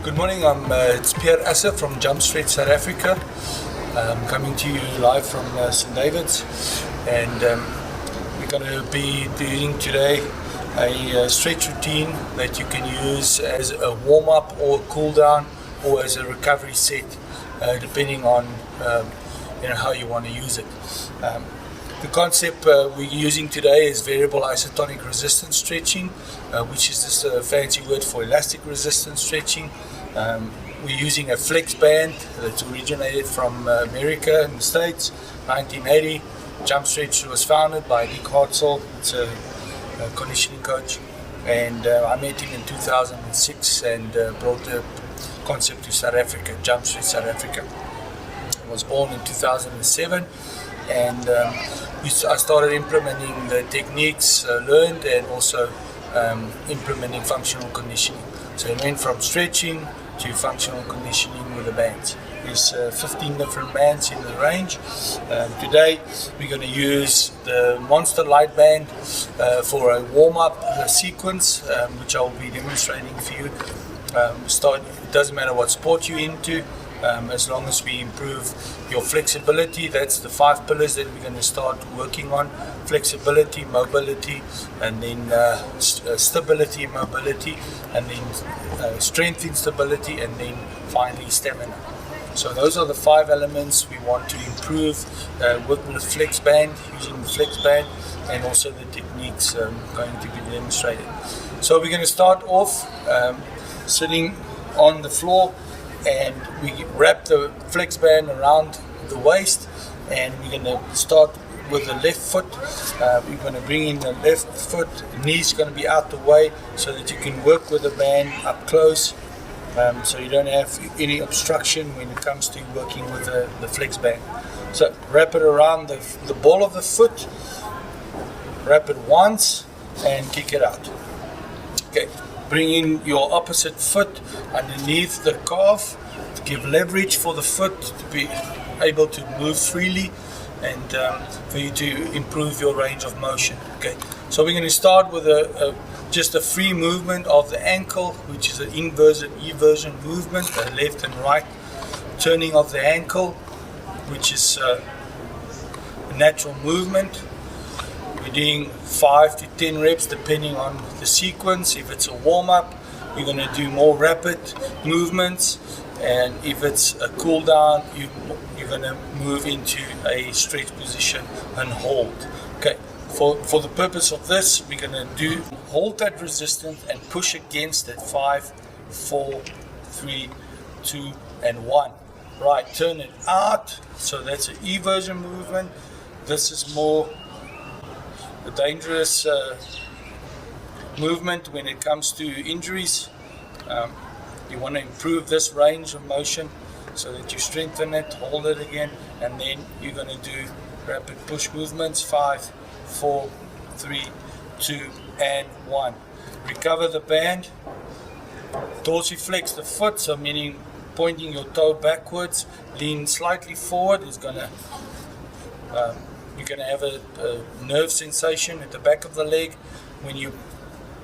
Good morning, it's JSSA from Jump Straight South Africa. I'm coming to you live from St. David's, and we're going to be doing today a stretch routine that you can use as a warm-up or cool down or as a recovery set, depending on how you want to use it. The concept we're using today is variable isotonic resistance stretching, which is just a fancy word for elastic resistance stretching. We're using a flex band that's originated from America in the States, 1980. Jump Stretch was founded by Dick Hartzell. It's a conditioning coach, and I met him in 2006 and brought the concept to South Africa, Jump Straight South Africa. I was born in 2007, and I started implementing the techniques learned and also implementing functional conditioning. So it went from stretching to functional conditioning with the bands. There's 15 different bands in the range. Today we're going to use the Monster Light Band for a warm-up sequence, which I'll be demonstrating for you. It doesn't matter what sport you're into, as long as we improve your flexibility. That's the 5 pillars that we're going to start working on: flexibility, mobility, and then stability and mobility, and then strength and stability, and then finally stamina. So those are the 5 elements we want to improve. Work with the flex band, using the flex band, and also the techniques going to be demonstrated. So we're going to start off sitting on the floor, and we wrap the flex band around the waist, and we're going to start with the left foot. We're going to bring in the left foot, knees going to be out the way so that you can work with the band up close, so you don't have any obstruction when it comes to working with the flex band. So wrap it around the ball of the foot, wrap it once and kick it out. Okay. Bring in your opposite foot underneath the calf to give leverage for the foot to be able to move freely and for you to improve your range of motion. Okay, so we're going to start with just a free movement of the ankle, which is an inversion eversion movement, left and right turning of the ankle, which is a natural movement. We're doing 5 to 10 reps depending on the sequence. If it's a warm-up, you're going to do more rapid movements, and if it's a cool down, you're going to move into a stretch position and hold. Okay, for the purpose of this, we're going to hold that resistance and push against it. 5, 4, 3, 2, and 1. Right, turn it out. So that's an eversion movement. This is more a dangerous movement when it comes to injuries. You want to improve this range of motion so that you strengthen it, hold it again, and then you're going to do rapid push movements. 5, 4, 3, 2, and 1. Recover the band. Dorsiflex the foot, so meaning pointing your toe backwards. Lean slightly forward. You're going to have a nerve sensation at the back of the leg. When you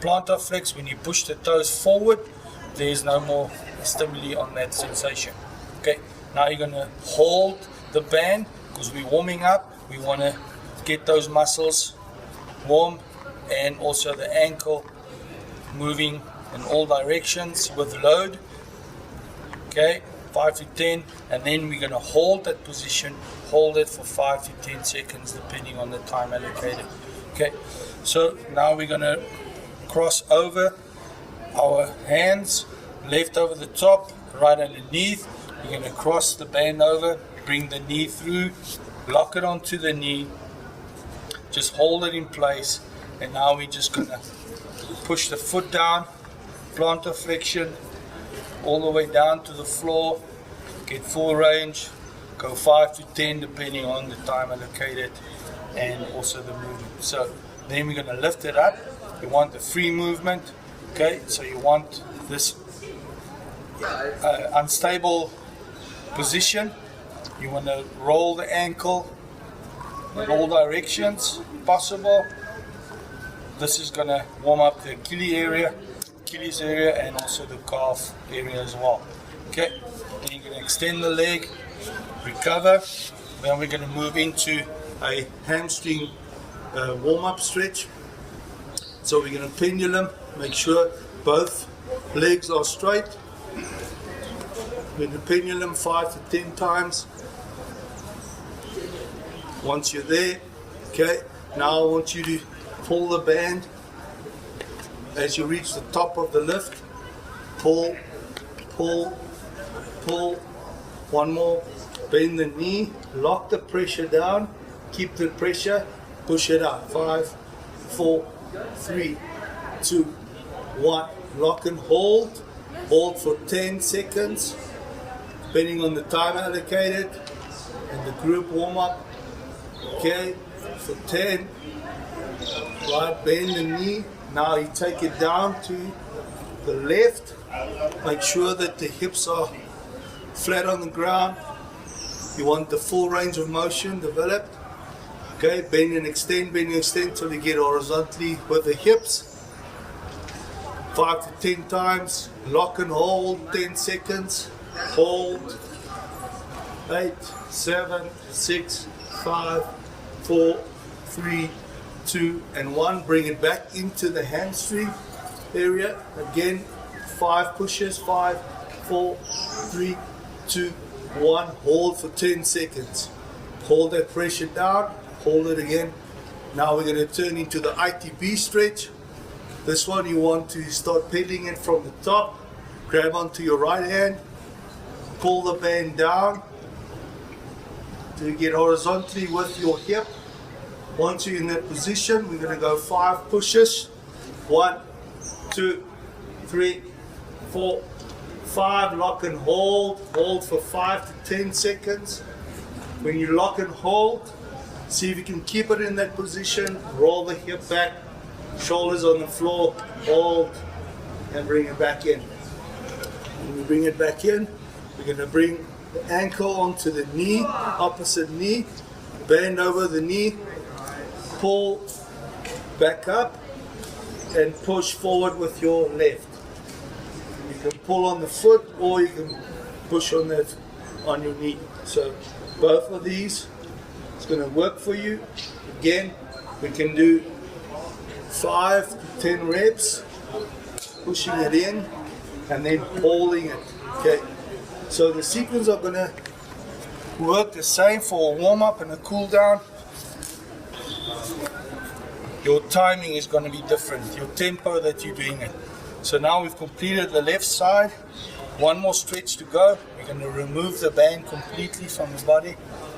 plantar flex, when you push the toes forward, there's no more stimuli on that sensation. Okay, now you're going to hold the band because we're warming up. We want to get those muscles warm and also the ankle moving in all directions with load. Okay, 5 to 10, and then we're going to hold that position, hold it for 5 to 10 seconds depending on the time allocated. Okay, so now we're going to cross over our hands, left over the top, right underneath. We're going to cross the band over, bring the knee through, lock it onto the knee, just hold it in place, and now we're just going to push the foot down, plantar flexion, all the way down to the floor, get full range, go 5 to 10 depending on the time allocated and also the movement. So then we're going to lift it up. You want the free movement, okay? So you want this unstable position. You want to roll the ankle in all directions possible. This is going to warm up the Achilles area, Achilles area and also the calf area as well. Okay, then you're going to extend the leg, recover. Then we're going to move into a hamstring warm-up stretch. So we're going to pendulum, make sure both legs are straight. We're going to pendulum 5 to 10 times. Once you're there, okay, now I want you to pull the band as you reach the top of the lift. Pull, pull, pull. One more. Bend the knee, lock the pressure down, keep the pressure, push it up. 5, 4, 3, 2, 1. Lock and hold. Hold for 10 seconds, depending on the time allocated and the group warm up. Okay, for 10. Right, bend the knee. Now you take it down to the left. Make sure that the hips are flat on the ground. You want the full range of motion developed. Okay, bend and extend till you get horizontally with the hips. 5 to 10 times. Lock and hold 10 seconds. Hold. 8, 7, 6, 5, 4, 3, 2, and 1. Bring it back into the hamstring area. Again, 5 pushes. 5, 4, 3, 2, 1. Hold for 10 seconds. Hold that pressure down. Hold it again. Now we're going to turn into the ITB stretch. This one you want to start pedaling it from the top. Grab onto your right hand. Pull the band down to get horizontally with your hip. Once you're in that position, we're going to go 5 pushes. 1, 2, 3, 4, 5. Lock and hold. Hold for 5 to 10 seconds. When you lock and hold, see if you can keep it in that position. Roll the hip back, shoulders on the floor, hold, and bring it back in. When we bring it back in, we're going to bring the ankle onto the knee, opposite knee, bend over the knee, pull back up, and push forward with your left. You can pull on the foot or you can push on that on your knee. So both of these, it's going to work for you. Again, we can do 5 to 10 reps, pushing it in and then holding it. Okay, so the sequence are going to work the same for a warm up and a cool down. Your timing is going to be different, your tempo that you're doing it. So now we've completed the left side. One more stretch to go. We're going to remove the band completely from the body,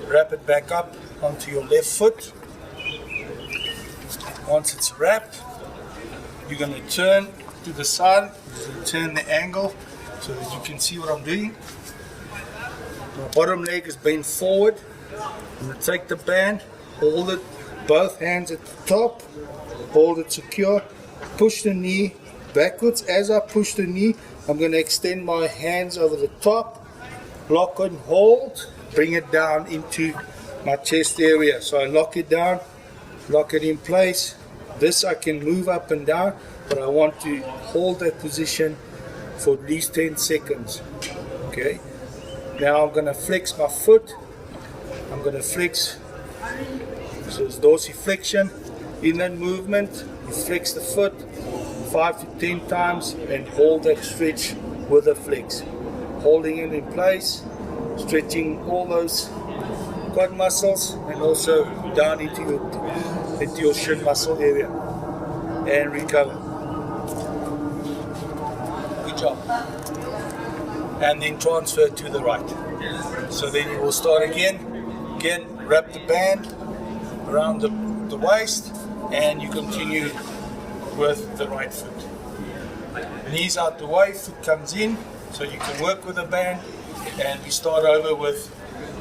wrap it back up onto your left foot. Once it's wrapped, you're going to turn to the side. You're going to turn the angle so that you can see what I'm doing. My bottom leg is bent forward. I'm going to take the band, hold it, both hands at the top, hold it secure, push the knee backwards. As I push the knee, I'm going to extend my hands over the top, lock and hold, bring it down into my chest area. So I lock it down, lock it in place. This I can move up and down, but I want to hold that position for at least 10 seconds. Okay. Now I'm going to flex my foot. I'm going to flex. So it's dorsiflexion. In that movement, you flex the foot 5 to 10 times and hold that stretch with a flex. Holding it in place, stretching all those quad muscles and also down into your shin muscle area, and recover. Good job. And then transfer to the right. So then you will start again, wrap the band around the waist, and you continue with the right foot. Knees out the way, foot comes in, so you can work with the band. And we start over with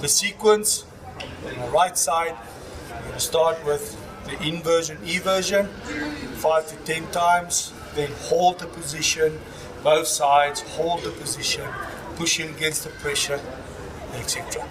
the sequence. On the right side, we're going to start with the inversion, eversion, 5 to 10 times. Then hold the position, both sides, hold the position, pushing against the pressure, etc.